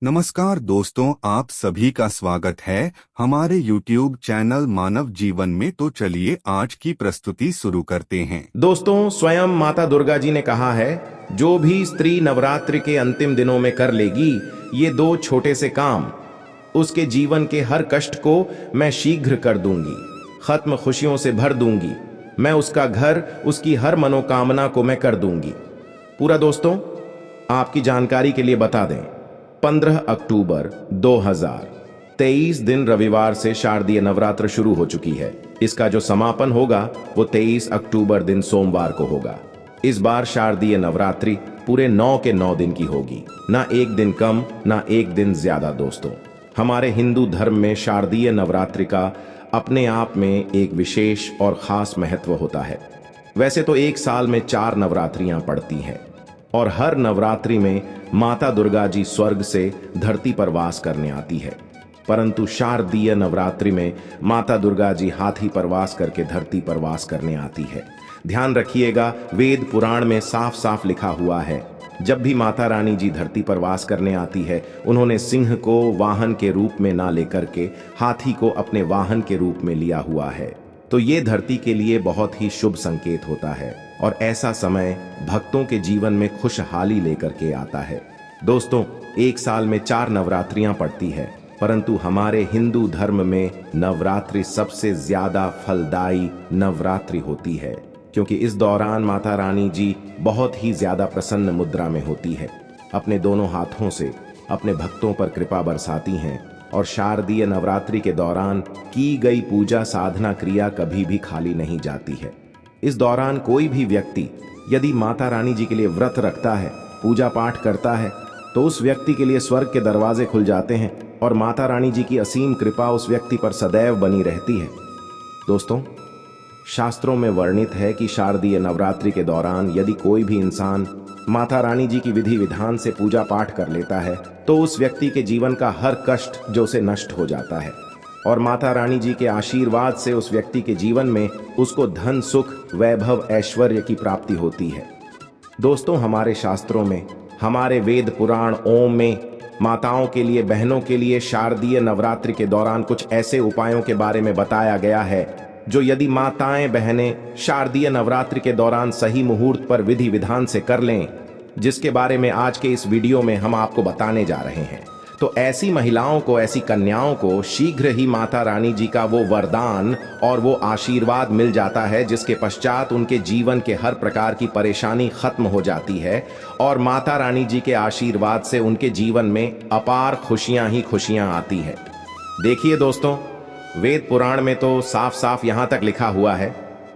नमस्कार दोस्तों, आप सभी का स्वागत है हमारे YouTube चैनल मानव जीवन में। तो चलिए आज की प्रस्तुति शुरू करते हैं। दोस्तों, स्वयं माता दुर्गा जी ने कहा है, जो भी स्त्री नवरात्रि के अंतिम दिनों में कर लेगी ये दो छोटे से काम, उसके जीवन के हर कष्ट को मैं शीघ्र कर दूंगी, खत्म खुशियों से भर दूंगी। मैं उसका घर, उसकी हर मनोकामना को मैं कर दूंगी पूरा। दोस्तों, आपकी जानकारी के लिए बता दें, 15 अक्टूबर 2023 दिन रविवार से शारदीय नवरात्र शुरू हो चुकी है। इसका जो समापन होगा वो 23 अक्टूबर दिन सोमवार को होगा। इस बार शारदीय नवरात्रि पूरे 9 के 9 दिन की होगी, ना एक दिन कम ना एक दिन ज्यादा। दोस्तों, हमारे हिंदू धर्म में शारदीय नवरात्रि का अपने आप में एक विशेष और खास महत्व होता है। वैसे तो एक साल में 4 नवरात्रियां पड़ती हैं और हर नवरात्रि में माता दुर्गा जी स्वर्ग से धरती पर वास करने आती है, परंतु शारदीय नवरात्रि में माता दुर्गा जी हाथी पर वास करके धरती पर वास करने आती है। ध्यान रखिएगा, वेद पुराण में साफ साफ लिखा हुआ है, जब भी माता रानी जी धरती पर वास करने आती है, उन्होंने सिंह को वाहन के रूप में ना लेकर के हाथी को अपने वाहन के रूप में लिया हुआ है। तो ये धरती के लिए बहुत ही शुभ संकेत होता है और ऐसा समय भक्तों के जीवन में खुशहाली लेकर के आता है। दोस्तों, एक साल में 4 नवरात्रियां पड़ती है, परंतु हमारे हिंदू धर्म में नवरात्रि सबसे ज्यादा फलदायी नवरात्रि होती है, क्योंकि इस दौरान माता रानी जी बहुत ही ज्यादा प्रसन्न मुद्रा में होती है, अपने दोनों हाथों से अपने भक्तों पर कृपा बरसाती हैं और शारदीय नवरात्रि के दौरान की गई पूजा साधना क्रिया कभी भी खाली नहीं जाती है। इस दौरान कोई भी व्यक्ति यदि माता रानी जी के लिए व्रत रखता है, पूजा पाठ करता है, तो उस व्यक्ति के लिए स्वर्ग के दरवाजे खुल जाते हैं और माता रानी जी की असीम कृपा उस व्यक्ति पर सदैव बनी रहती है। दोस्तों, शास्त्रों में वर्णित है कि शारदीय नवरात्रि के दौरान यदि कोई भी इंसान माता रानी जी की विधि विधान से पूजा पाठ कर लेता है, तो उस व्यक्ति के जीवन का हर कष्ट जो से नष्ट हो जाता है और माता रानी जी के आशीर्वाद से उस व्यक्ति के जीवन में उसको धन, सुख, वैभव, ऐश्वर्य की प्राप्ति होती है। दोस्तों, हमारे शास्त्रों में, हमारे वेद पुराण ओम में माताओं के लिए, बहनों के लिए शारदीय नवरात्रि के दौरान कुछ ऐसे उपायों के बारे में बताया गया है जो यदि माताएं बहनें शारदीय नवरात्रि के दौरान सही मुहूर्त पर विधि विधान से कर लें, जिसके बारे में आज के इस वीडियो में हम आपको बताने जा रहे हैं, तो ऐसी महिलाओं को, ऐसी कन्याओं को शीघ्र ही माता रानी जी का वो वरदान और वो आशीर्वाद मिल जाता है, जिसके पश्चात उनके जीवन के हर प्रकार की परेशानी खत्म हो जाती है और माता रानी जी के आशीर्वाद से उनके जीवन में अपार खुशियां ही खुशियां आती है। देखिए दोस्तों, वेद पुराण में तो साफ साफ यहां तक लिखा हुआ है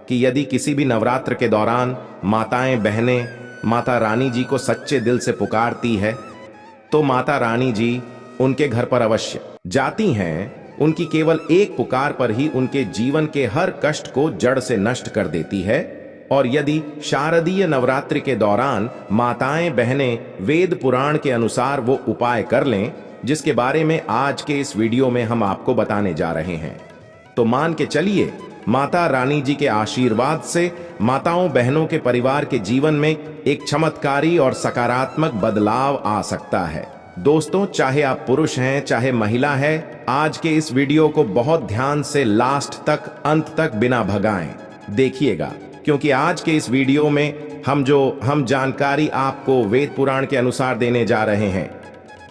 कि यदि किसी भी नवरात्र के दौरान माताएं बहनें माता रानी जी को सच्चे दिल से पुकारती है, तो माता रानी जी उनके घर पर अवश्य जाती हैं। उनकी केवल एक पुकार पर ही उनके जीवन के हर कष्ट को जड़ से नष्ट कर देती है। और यदि शारदीय नवरात्रि के दौरान माताएं बहनें वेद पुराण के अनुसार वो उपाय कर लें, जिसके बारे में आज के इस वीडियो में हम आपको बताने जा रहे हैं, तो मान के चलिए माता रानी जी के आशीर्वाद से माताओं बहनों के परिवार के जीवन में एक चमत्कारी और सकारात्मक बदलाव आ सकता है। दोस्तों, चाहे आप पुरुष हैं चाहे महिला है, आज के इस वीडियो को बहुत ध्यान से लास्ट तक, अंत तक बिना भगाएं देखिएगा, क्योंकि आज के इस वीडियो में हम जानकारी आपको वेद पुराण के अनुसार देने जा रहे हैं।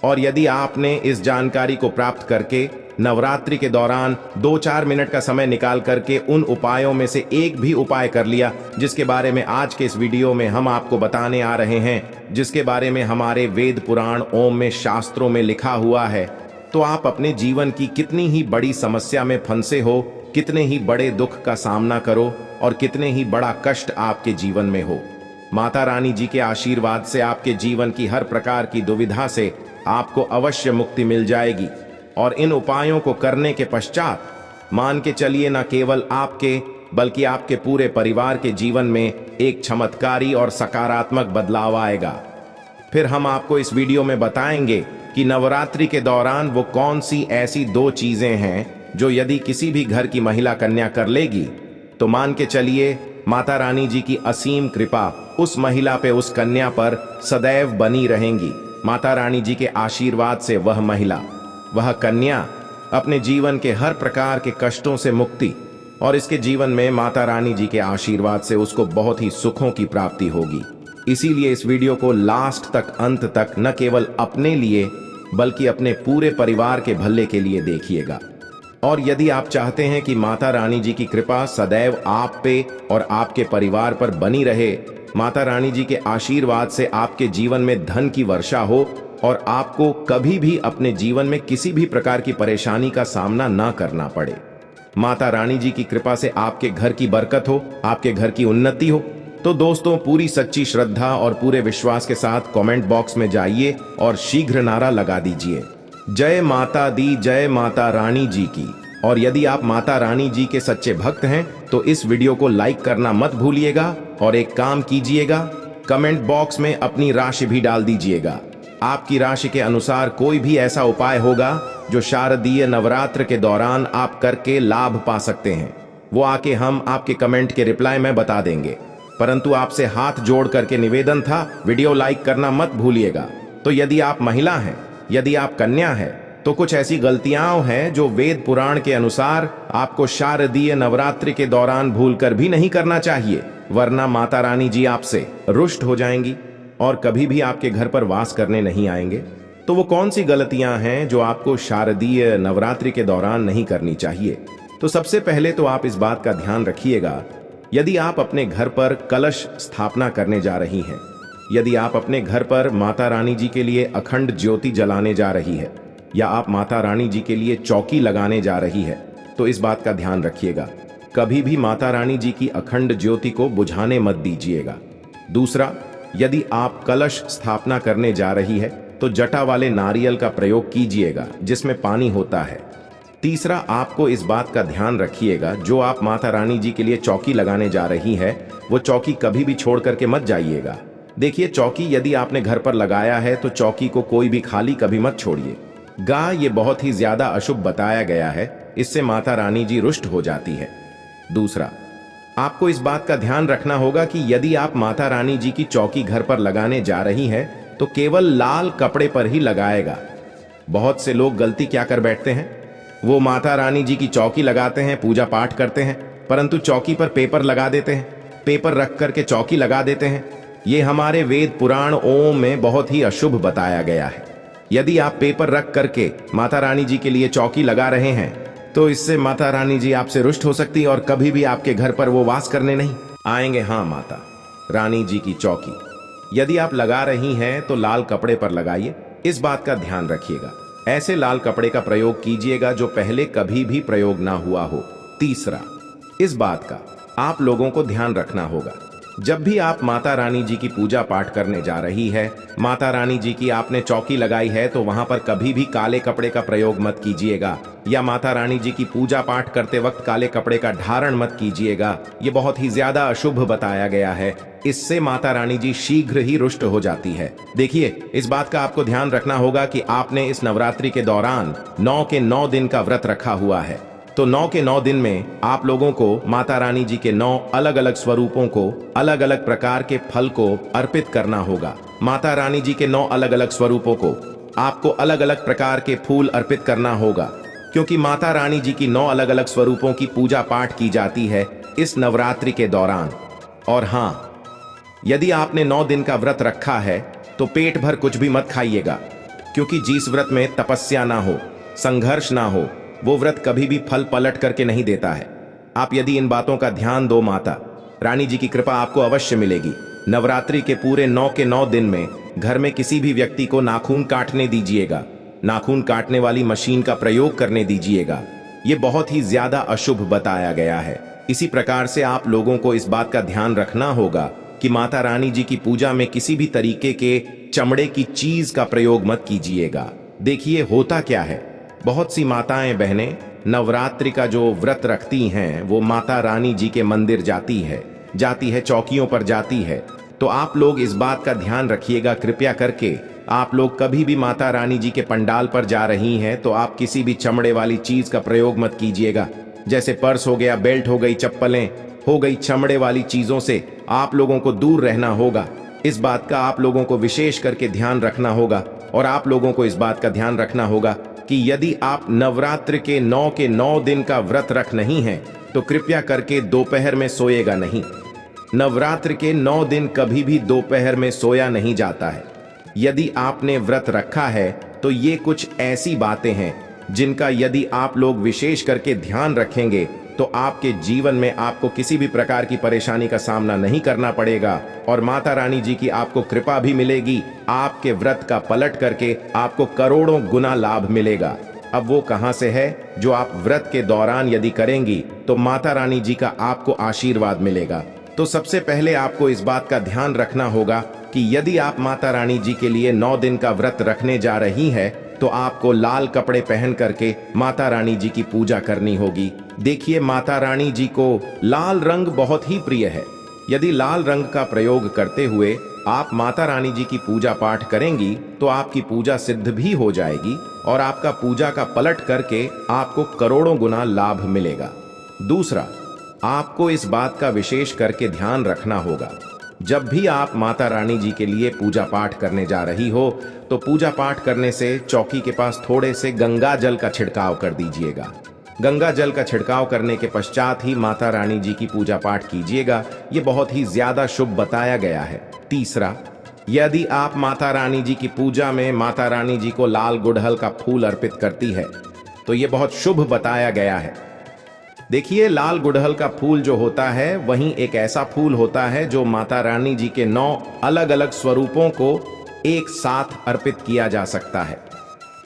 और यदि आपने इस जानकारी को प्राप्त करके नवरात्रि के दौरान 2-4 मिनट का समय निकाल करके उन उपायों में से एक भी उपाय कर लिया, जिसके बारे में आज के इस वीडियो में हम आपको बताने आ रहे हैं, जिसके बारे में हमारे वेद पुराण ओम में शास्त्रों में लिखा हुआ है, तो आप अपने जीवन की कितनी ही बड़ी समस्या में फंसे हो, कितने ही बड़े दुख का सामना करो और कितने ही बड़ा कष्ट आपके जीवन में हो, माता रानी जी के आशीर्वाद से आपके जीवन की हर प्रकार की दुविधा से आपको अवश्य मुक्ति मिल जाएगी। और इन उपायों को करने के पश्चात मान के चलिए, न केवल आपके बल्कि आपके पूरे परिवार के जीवन में एक चमत्कारी और सकारात्मक बदलाव आएगा। फिर हम आपको इस वीडियो में बताएंगे कि नवरात्रि के दौरान वो कौन सी ऐसी 2 चीजें हैं जो यदि किसी भी घर की महिला कन्या कर लेगी, तो मान के चलिए माता रानी जी की असीम कृपा उस महिला पे, उस कन्या पर सदैव बनी रहेंगी माता रानी जी के आशीर्वाद से वह महिला, वह कन्या अपने जीवन के हर प्रकार के कष्टों से मुक्ति और इसके जीवन में माता रानी जी के आशीर्वाद से उसको बहुत ही सुखों की प्राप्ति होगी। इसीलिए इस वीडियो को लास्ट तक, अंत तक न केवल अपने लिए बल्कि अपने पूरे परिवार के भले के लिए देखिएगा। और यदि आप चाहते हैं कि माता रानी जी की कृपा सदैव आप पे और आपके परिवार पर बनी रहे, माता रानी जी के आशीर्वाद से आपके जीवन में धन की वर्षा हो और आपको कभी भी अपने जीवन में किसी भी प्रकार की परेशानी का सामना ना करना पड़े, माता रानी जी की कृपा से आपके घर की बरकत हो, आपके घर की उन्नति हो, तो दोस्तों पूरी सच्ची श्रद्धा और पूरे विश्वास के साथ कमेंट बॉक्स में जाइए और शीघ्र नारा लगा दीजिए, जय माता दी, जय माता रानी जी की। और यदि आप माता रानी जी के सच्चे भक्त हैं तो इस वीडियो को लाइक करना मत भूलिएगा और एक काम कीजिएगा, कमेंट बॉक्स में अपनी राशि भी डाल दीजिएगा। आपकी राशि के अनुसार कोई भी ऐसा उपाय होगा जो शारदीय नवरात्र के दौरान आप करके लाभ पा सकते हैं, वो आके हम आपके कमेंट के रिप्लाई में बता देंगे। परंतु आपसे हाथ जोड़ करके निवेदन था, वीडियो लाइक करना मत भूलिएगा। तो यदि आप महिला हैं, यदि आप कन्या हैं, तो कुछ ऐसी गलतियां हैं जो वेद पुराण के अनुसार आपको शारदीय नवरात्रि के दौरान भूलकर भी नहीं करना चाहिए, वरना माता रानी जी आपसे रुष्ट हो जाएंगी और कभी भी आपके घर पर वास करने नहीं आएंगे। तो वो कौन सी गलतियां हैं जो आपको शारदीय नवरात्रि के दौरान नहीं करनी चाहिए? तो सबसे पहले तो आप इस बात का ध्यान रखिएगा, यदि आप अपने घर पर कलश स्थापना करने जा रही हैं, यदि आप अपने घर पर माता रानी जी के लिए अखंड ज्योति जलाने जा रही है, या आप माता रानी जी के लिए चौकी लगाने जा रही है, तो इस बात का ध्यान रखिएगा, कभी भी माता रानी जी की अखंड ज्योति को बुझाने मत दीजिएगा। दूसरा, यदि आप कलश स्थापना करने जा रही है तो जटा वाले नारियल का प्रयोग कीजिएगा जिसमें पानी होता है। तीसरा, आपको इस बात का ध्यान रखिएगा, जो आप माता रानी जी के लिए चौकी लगाने जा रही है वो चौकी कभी भी छोड़ करके मत जाइएगा। देखिए, चौकी यदि आपने घर पर लगाया है तो चौकी को कोई भी खाली कभी मत छोड़िए। ये बहुत ही ज्यादा अशुभ बताया गया है, इससे माता रानी जी रुष्ट हो जाती है। दूसरा, आपको इस बात का ध्यान रखना होगा कि यदि आप माता रानी जी की चौकी घर पर लगाने जा रही हैं तो केवल लाल कपड़े पर ही लगाएगा। बहुत से लोग गलती क्या कर बैठते हैं, वो माता रानी जी की चौकी लगाते हैं, पूजा पाठ करते हैं, परंतु चौकी पर पेपर लगा देते हैं, पेपर रख करके चौकी लगा देते हैं। ये हमारे वेद पुराण ओम में बहुत ही अशुभ बताया गया है। यदि आप पेपर रख करके माता रानी जी के लिए चौकी लगा रहे हैं तो इससे माता रानी जी आपसे रुष्ट हो सकती है और कभी भी आपके घर पर वो वास करने नहीं आएंगे। हाँ, माता रानी जी की चौकी यदि आप लगा रही हैं तो लाल कपड़े पर लगाइए, इस बात का ध्यान रखिएगा। ऐसे लाल कपड़े का प्रयोग कीजिएगा जो पहले कभी भी प्रयोग ना हुआ हो। तीसरा, इस बात का आप लोगों को ध्यान रखना होगा, जब भी आप माता रानी जी की पूजा पाठ करने जा रही है, माता रानी जी की आपने चौकी लगाई है, तो वहां पर कभी भी काले कपड़े का प्रयोग मत कीजिएगा, या माता रानी जी की पूजा पाठ करते वक्त काले कपड़े का धारण मत कीजिएगा। ये बहुत ही ज्यादा अशुभ बताया गया है, इससे माता रानी जी शीघ्र ही रुष्ट हो जाती है। देखिए, इस बात का आपको ध्यान रखना होगा कि आपने इस नवरात्रि के दौरान 9 के 9 दिन का व्रत रखा हुआ है, तो 9 के 9 दिन में आप लोगों को माता रानी जी के 9 अलग अलग स्वरूपों को, अलग अलग प्रकार के फल को अर्पित करना होगा। माता रानी जी के 9 अलग अलग स्वरूपों को आपको अलग अलग प्रकार के फूल अर्पित करना होगा, क्योंकि माता रानी जी की 9 अलग अलग स्वरूपों की पूजा पाठ की जाती है इस नवरात्रि के दौरान। और हाँ, यदि आपने 9 दिन का व्रत रखा है तो पेट भर कुछ भी मत खाइएगा, क्योंकि जिस व्रत में तपस्या ना हो, संघर्ष ना हो, वो व्रत कभी भी फल पलट करके नहीं देता है। आप यदि इन बातों का ध्यान दो, माता रानी जी की कृपा आपको अवश्य मिलेगी। नवरात्रि के पूरे 9 के 9 दिन में घर में किसी भी व्यक्ति को नाखून काटने दीजिएगा, नाखून काटने वाली मशीन का प्रयोग करने दीजिएगा। ये बहुत ही ज्यादा अशुभ बताया गया है। इसी प्रकार से आप लोगों को इस बात का ध्यान रखना होगा कि माता रानी जी की पूजा में किसी भी तरीके के चमड़े की चीज का प्रयोग मत कीजिएगा। देखिए, होता क्या है, बहुत सी माताएं बहनें नवरात्रि का जो व्रत रखती हैं वो माता रानी जी के मंदिर जाती है, चौकियों पर जाती है। तो आप लोग इस बात का ध्यान रखिएगा, कृपया करके आप लोग कभी भी माता रानी जी के पंडाल पर जा रही हैं तो आप किसी भी चमड़े वाली चीज का प्रयोग मत कीजिएगा। जैसे पर्स हो गया, बेल्ट हो गई, चप्पलें हो गई, चमड़े वाली चीजों से आप लोगों को दूर रहना होगा। इस बात का आप लोगों को विशेष करके ध्यान रखना होगा, और आप लोगों को इस बात का ध्यान रखना होगा कि यदि आप नवरात्र के 9 दिन का व्रत रख नहीं हैं तो कृपया करके दोपहर में सोएगा नहीं। नवरात्र के 9 दिन कभी भी दोपहर में सोया नहीं जाता है। यदि आपने व्रत रखा है तो ये कुछ ऐसी बातें हैं जिनका यदि आप लोग विशेष करके ध्यान रखेंगे तो आपके जीवन में आपको किसी भी प्रकार की परेशानी का सामना नहीं करना पड़ेगा, और माता रानी जी की आपको कृपा भी मिलेगी। आपके व्रत का पलट करके आपको करोड़ों गुना लाभ मिलेगा। अब वो कहां से है? जो आप व्रत के दौरान यदि करेंगी तो माता रानी जी का आपको आशीर्वाद मिलेगा। तो सबसे पहले आपको इस बात का ध्यान रखना होगा कि यदि आप माता रानी जी के लिए 9 दिन का व्रत रखने जा रही है तो आपको लाल कपड़े पहन करके माता रानी जी की पूजा करनी होगी। देखिए, माता रानी जी को लाल रंग बहुत ही प्रिय है। यदि लाल रंग का प्रयोग करते हुए आप माता रानी जी की पूजा पाठ करेंगी तो आपकी पूजा सिद्ध भी हो जाएगी और आपका पूजा का पलट करके आपको करोड़ों गुना लाभ मिलेगा। दूसरा, आपको इस बात का विशेष करके ध्यान रखना होगा, जब भी आप माता रानी जी के लिए पूजा पाठ करने जा रही हो तो पूजा पाठ करने से चौकी के पास थोड़े से गंगा जल का छिड़काव कर दीजिएगा। गंगा जल का छिड़काव करने के पश्चात ही माता रानी जी की पूजा पाठ कीजिएगा। ये बहुत ही ज्यादा शुभ बताया गया है। तीसरा, यदि आप माता रानी जी की पूजा में माता रानी जी को लाल गुड़हल का फूल अर्पित करती है तो ये बहुत शुभ बताया गया है। देखिए, लाल गुड़हल का फूल जो होता है वहीं एक ऐसा फूल होता है जो माता रानी जी के 9 अलग अलग स्वरूपों को एक साथ अर्पित किया जा सकता है।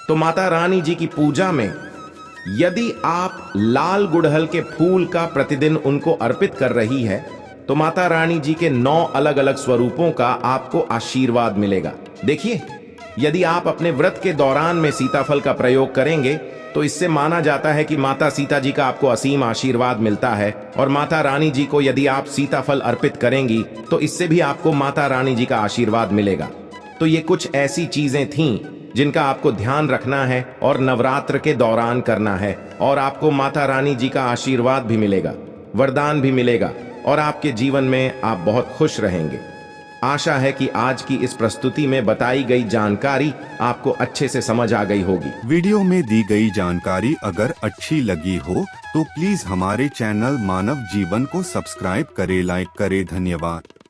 तो माता रानी जी की पूजा में यदि आप लाल गुड़हल के फूल का प्रतिदिन उनको अर्पित कर रही है तो माता रानी जी के 9 अलग अलग स्वरूपों का आपको आशीर्वाद मिलेगा। देखिए, यदि आप अपने व्रत के दौरान में सीताफल का प्रयोग करेंगे तो इससे माना जाता है कि माता सीता जी का आपको असीम आशीर्वाद मिलता है, और माता रानी जी को यदि आप सीताफल अर्पित करेंगी तो इससे भी आपको माता रानी जी का आशीर्वाद मिलेगा। तो ये कुछ ऐसी चीजें थीं जिनका आपको ध्यान रखना है और नवरात्र के दौरान करना है, और आपको माता रानी जी का आशीर्वाद भी मिलेगा, वरदान भी मिलेगा, और आपके जीवन में आप बहुत खुश रहेंगे। आशा है कि आज की इस प्रस्तुति में बताई गई जानकारी आपको अच्छे से समझ आ गई होगी। वीडियो में दी गई जानकारी अगर अच्छी लगी हो तो प्लीज हमारे चैनल मानव जीवन को सब्सक्राइब करें, लाइक करें। धन्यवाद।